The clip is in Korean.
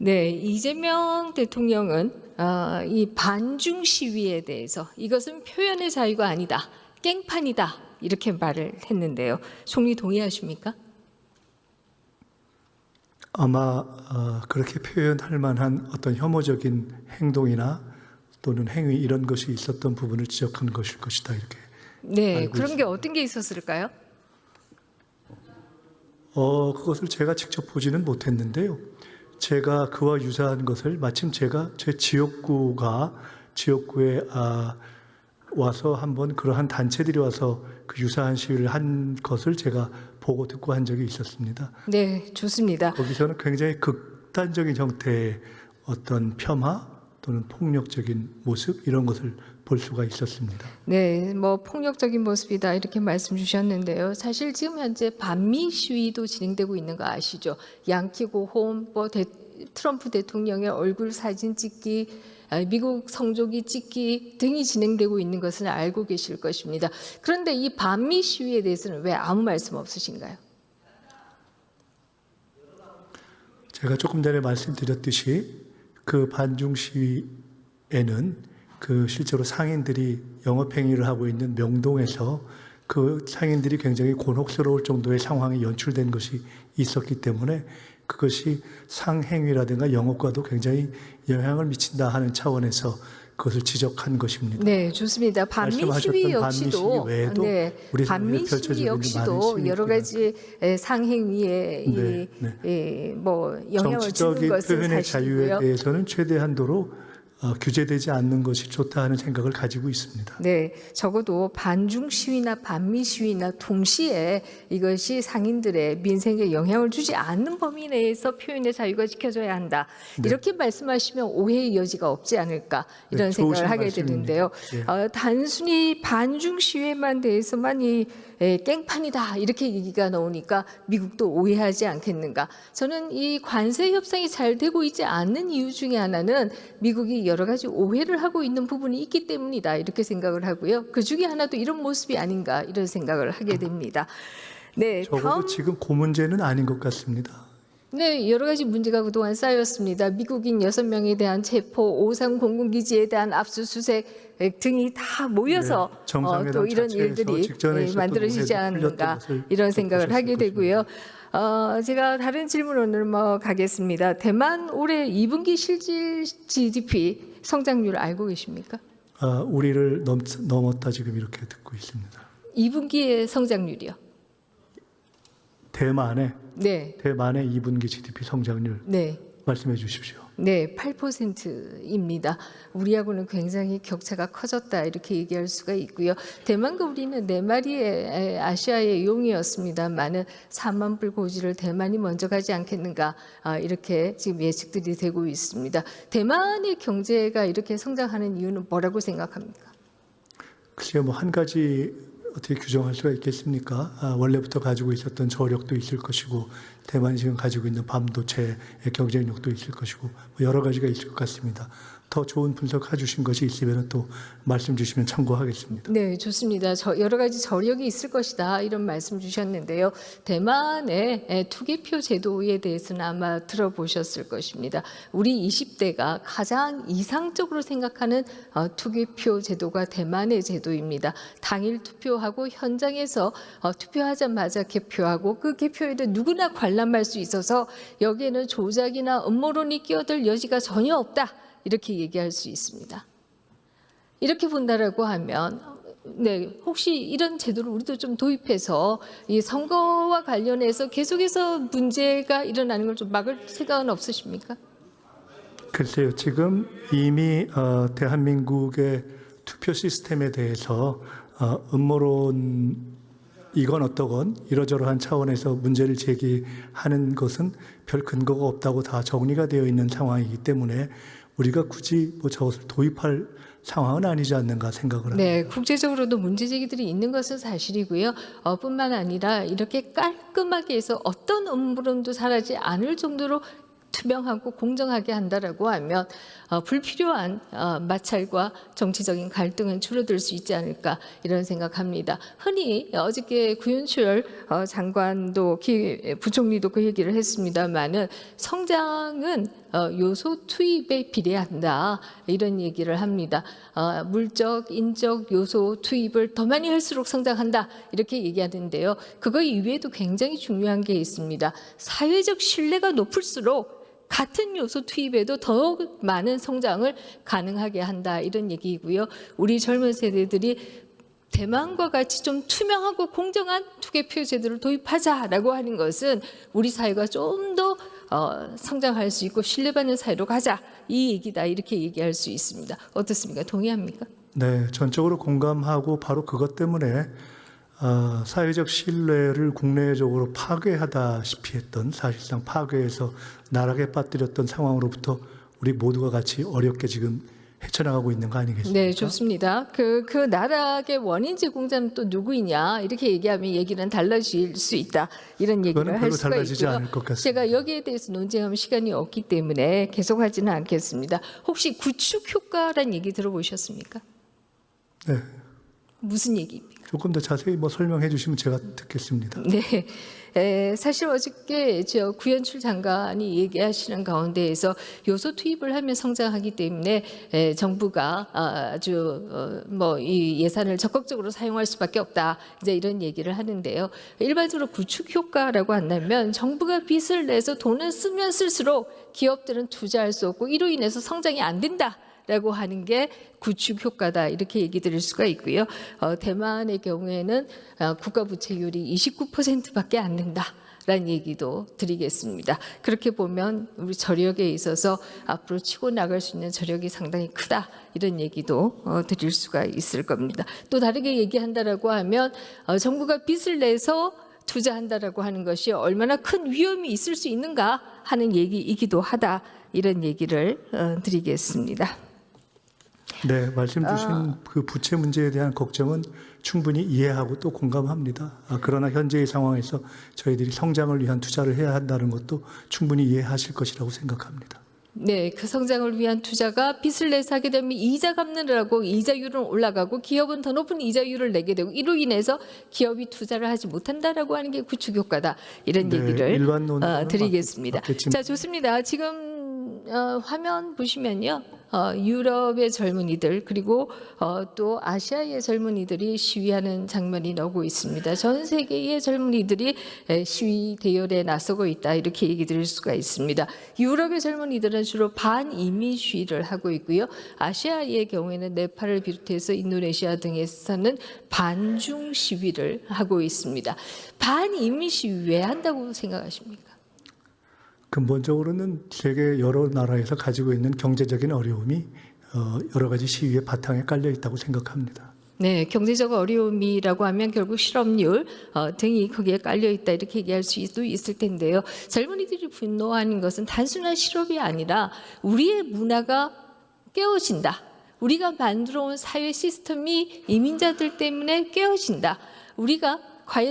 네, 이재명 대통령은 이 반중 시위에 대해서 이것은 표현의 자유가 아니다, 깽판이다 이렇게 말을 했는데요. 총리 동의하십니까? 아마 그렇게 표현할 만한 어떤 혐오적인 행동이나 또는 행위 이런 것이 있었던 부분을 지적한 것일 것이다 이렇게. 네, 그런 게 어떤 게 있었을까요? 그것을 제가 직접 보지는 못했는데요. 제가 그와 유사한 것을 마침 제가 제 지역구에 와서 한번 그러한 단체들이 와서 그 유사한 시위를 한 것을 제가 보고 듣고 한 적이 있었습니다. 네, 좋습니다. 거기서는 굉장히 극단적인 형태의 어떤 폄하 또는 폭력적인 모습 이런 것을 볼 수가 있었습니다. 네, 뭐 폭력적인 모습이다 이렇게 말씀 주셨는데요. 사실 지금 현재 반미 시위도 진행되고 있는 거 아시죠? 양키고 홈, 트럼프 대통령의 얼굴 사진 찍기, 미국 성조기 찍기 등이 진행되고 있는 것은 알고 계실 것입니다. 그런데 이 반미 시위에 대해서는 왜 아무 말씀 없으신가요? 제가 조금 전에 말씀드렸듯이 그 반중 시위에는 그 실제로 상인들이 영업행위를 하고 있는 명동에서 그 상인들이 굉장히 곤혹스러울 정도의 상황이 연출된 것이 있었기 때문에 그것이 상행위라든가 영업과도 굉장히 영향을 미친다 하는 차원에서 그것을 지적한 것입니다. 네, 좋습니다. 반미 시위 역시도 반미 시위 역시도 여러 가지 상행위에 영향을 주는 것은 표현의 사실이고요. 자유에 대해서는 최대한도로 규제되지 않는 것이 좋다 하는 생각을 가지고 있습니다. 네, 적어도 반중 시위나 반미 시위나 동시에 이것이 상인들의 민생에 영향을 주지 않는 범위 내에서 표현의 자유가 지켜져야 한다. 네. 이렇게 말씀하시면 오해의 여지가 없지 않을까 이런 생각을 하게 되는데요. 단순히 반중 시위에만 대해서만 이 깽판이다 이렇게 얘기가 나오니까 미국도 오해하지 않겠는가. 저는 이 관세 협상이 잘 되고 있지 않는 이유 중에 하나는 미국이 여러 가지 오해를 하고 있는 부분이 있기 때문이다 이렇게 생각을 하고요. 그 중에 하나도 이런 모습이 아닌가 이런 생각을 하게 됩니다. 네, 적어도 지금 그 문제는 아닌 것 같습니다. 네, 여러 가지 문제가 그동안 쌓였습니다. 미국인 6명에 대한 체포, 오산 공군기지에 대한 압수수색 등이 다 모여서 또 이런 일들이 만들어지지 않는가 이런 생각을 하게 되고요. 제가 다른 질문으로 가겠습니다. 대만 올해 2분기 실질 GDP 성장률 알고 계십니까? 우리를 넘었다 지금 이렇게 듣고 있습니다. 2분기의 성장률이요? 대만의 네. 2분기 GDP 성장률 말씀해 주십시오. 네, 8%입니다. 우리하고는 굉장히 격차가 커졌다 이렇게 얘기할 수가 있고요. 대만과 우리는 4마리의 아시아의 용이었습니다만은 4만 불 고지를 대만이 먼저 가지 않겠는가 이렇게 지금 예측들이 되고 있습니다. 대만의 경제가 이렇게 성장하는 이유는 뭐라고 생각합니까? 글쎄요, 한 가지 어떻게 규정할 수가 있겠습니까? 원래부터 가지고 있었던 저력도 있을 것이고 대만이 지금 가지고 있는 반도체의 경쟁력도 있을 것이고 여러 가지가 있을 것 같습니다. 더 좋은 분석해 주신 것이 있으면 또 말씀 주시면 참고하겠습니다. 네, 좋습니다. 여러 가지 저력이 있을 것이다 이런 말씀 주셨는데요. 대만의 투기표 제도에 대해서는 아마 들어보셨을 것입니다. 우리 20대가 가장 이상적으로 생각하는 투기표 제도가 대만의 제도입니다. 당일 투표하고 현장에서 투표하자마자 개표하고 그 개표에도 누구나 관람할 수 있어서 여기에는 조작이나 음모론이 끼어들 여지가 전혀 없다. 이렇게 얘기할 수 있습니다. 이렇게 본다라고 하면 혹시 이런 제도를 우리도 좀 도입해서 이 선거와 관련해서 계속해서 문제가 일어나는 걸 좀 막을 생각은 없으십니까? 글쎄요. 지금 이미 대한민국의 투표 시스템에 대해서 음모론 이건 어떠건 이러저러한 차원에서 문제를 제기하는 것은 별 근거가 없다고 다 정리가 되어 있는 상황이기 때문에 우리가 굳이 저것을 도입할 상황은 아니지 않는가 생각을 합니다. 네, 국제적으로도 문제 제기들이 있는 것은 사실이고요. 뿐만 아니라 이렇게 깔끔하게 해서 어떤 음모론도 사라지지 않을 정도로 투명하고 공정하게 한다라고 하면 불필요한 마찰과 정치적인 갈등은 줄어들 수 있지 않을까 이런 생각합니다. 흔히 어저께 구윤출 장관도 부총리도 그 얘기를 했습니다만은 성장은 요소 투입에 비례한다 이런 얘기를 합니다. 물적, 인적 요소 투입을 더 많이 할수록 성장한다 이렇게 얘기하는데요. 그거 이외에도 굉장히 중요한 게 있습니다. 사회적 신뢰가 높을수록 같은 요소 투입에도 더 많은 성장을 가능하게 한다 이런 얘기이고요. 우리 젊은 세대들이 대만과 같이 좀 투명하고 공정한 투개표 제도를 도입하자라고 하는 것은 우리 사회가 좀 더 성장할 수 있고 신뢰받는 사회로 가자 이 얘기다 이렇게 얘기할 수 있습니다. 어떻습니까? 동의합니까? 네, 전적으로 공감하고 바로 그것 때문에 사회적 신뢰를 국내적으로 파괴하다시피 했던 사실상 파괴해서 나락에 빠뜨렸던 상황으로부터 우리 모두가 같이 어렵게 지금 헤쳐나가고 있는 거 아니겠습니까? 네, 좋습니다. 그 나락의 원인 제공자는 또 누구이냐 이렇게 얘기하면 얘기는 달라질 수 있다 이런 얘기를 할 별로 수가 달라지지 있고요. 않을 것 같습니다. 제가 여기에 대해서 논쟁하면 시간이 없기 때문에 계속하지는 않겠습니다. 혹시 구축 효과란 얘기 들어보셨습니까? 네, 무슨 얘기입니까? 조금 더 자세히 설명해 주시면 제가 듣겠습니다. 네, 사실 어저께 저 구현출 장관이 얘기하시는 가운데에서 요소 투입을 하면 성장하기 때문에 정부가 아주 이 예산을 적극적으로 사용할 수밖에 없다. 이제 이런 얘기를 하는데요. 일반적으로 구축 효과라고 한다면 정부가 빚을 내서 돈을 쓰면 쓸수록 기업들은 투자할 수 없고 이로 인해서 성장이 안 된다. 라고 하는 게 구축 효과다 이렇게 얘기 드릴 수가 있고요. 대만의 경우에는 국가 부채율이 29%밖에 안 된다라는 얘기도 드리겠습니다. 그렇게 보면 우리 저력에 있어서 앞으로 치고 나갈 수 있는 저력이 상당히 크다 이런 얘기도 드릴 수가 있을 겁니다. 또 다르게 얘기한다라고 하면 정부가 빚을 내서 투자한다라고 하는 것이 얼마나 큰 위험이 있을 수 있는가 하는 얘기이기도 하다 이런 얘기를 드리겠습니다. 네, 말씀 주신 그 부채 문제에 대한 걱정은 충분히 이해하고 또 공감합니다. 그러나 현재의 상황에서 저희들이 성장을 위한 투자를 해야 한다는 것도 충분히 이해하실 것이라고 생각합니다. 네, 그 성장을 위한 투자가 빚을 내서 하게 되면 이자 갚느라고 이자율은 올라가고 기업은 더 높은 이자율을 내게 되고 이로 인해서 기업이 투자를 하지 못한다라고 하는 게 구축 효과다 이런 네, 얘기를 일반 논의는 드리겠습니다. 맞겠지만. 자, 좋습니다. 지금 화면 보시면요. 유럽의 젊은이들 그리고 또 아시아의 젊은이들이 시위하는 장면이 나오고 있습니다. 전 세계의 젊은이들이 시위 대열에 나서고 있다 이렇게 얘기 드릴 수가 있습니다. 유럽의 젊은이들은 주로 반이민 시위를 하고 있고요. 아시아의 경우에는 네팔을 비롯해서 인도네시아 등에서는 반중 시위를 하고 있습니다. 반이민 시위 왜 한다고 생각하십니까? 근본적으로는 세계 여러 나라에서 가지고 있는 경제적인 어려움이 여러 가지 시위의 바탕에 깔려 있다고 생각합니다. 네, 경제적 어려움이라고 하면 결국 실업률 등이 거기에 깔려 있다 이렇게 얘기할 수도 있을 텐데요. 젊은이들이 분노하는 것은 단순한 실업이 아니라 우리의 문화가 깨어진다. 우리가 만들어 온 사회 시스템이 이민자들 때문에 깨어진다. 우리가 과연